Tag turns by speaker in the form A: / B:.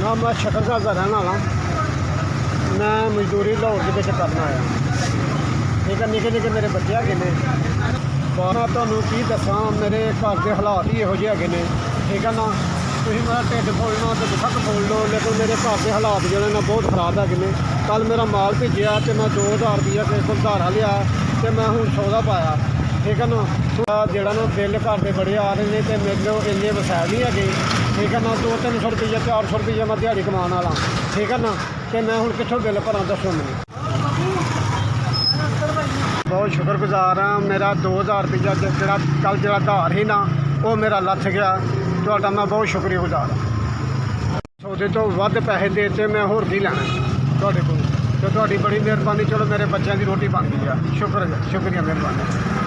A: हाँ मैं शकरगढ़ का रहने वाला। मैं मजदूरी लाहौर के करना आया। ठीक है, निके निके मेरे बच्चे है ने। मैं तुहानूं की दसां, मेरे घर के हालात ही इहो ਜਿਹੇ हैगे ने। ठीक है ना, तुसीं मेरा ढिड फुलना तो बेशक फुल लो, लेकिन मेरे घर के हालात जिहड़े ने बहुत खराब हैगे ने। कल मेरा माल भेजिया तो मैं 2000 रुपया किसी को उधारा लिया तो मैं हुण 100 का पाया। ठीक है ना, जिहड़ा ना बिल घर के बड़े आ रहे हैं तो मेरे इन्ने वसैल नहीं है। ठीक है ना, 200-300 रुपया 400 रुपया मैं दिहाड़ी कमान वाला। ठीक है ना, तो मैं हुण कित्थों बिल भरां दस्सो मैनूं। बहुत शुक्रगुजार हाँ। मेरा 2000 रुपया जो कल जो आधार ही ना वो मेरा लथ गया। तो मैं बहुत शुक्रगुजार हाँ। सौदे तो वध पैसे देते मैं होर की लैना तुहाडे कोल। तो तुहाडी बड़ी मेहरबानी। चलो मेरे बच्चों की रोटी बन गई है। शुक्रिया मेहरबानी।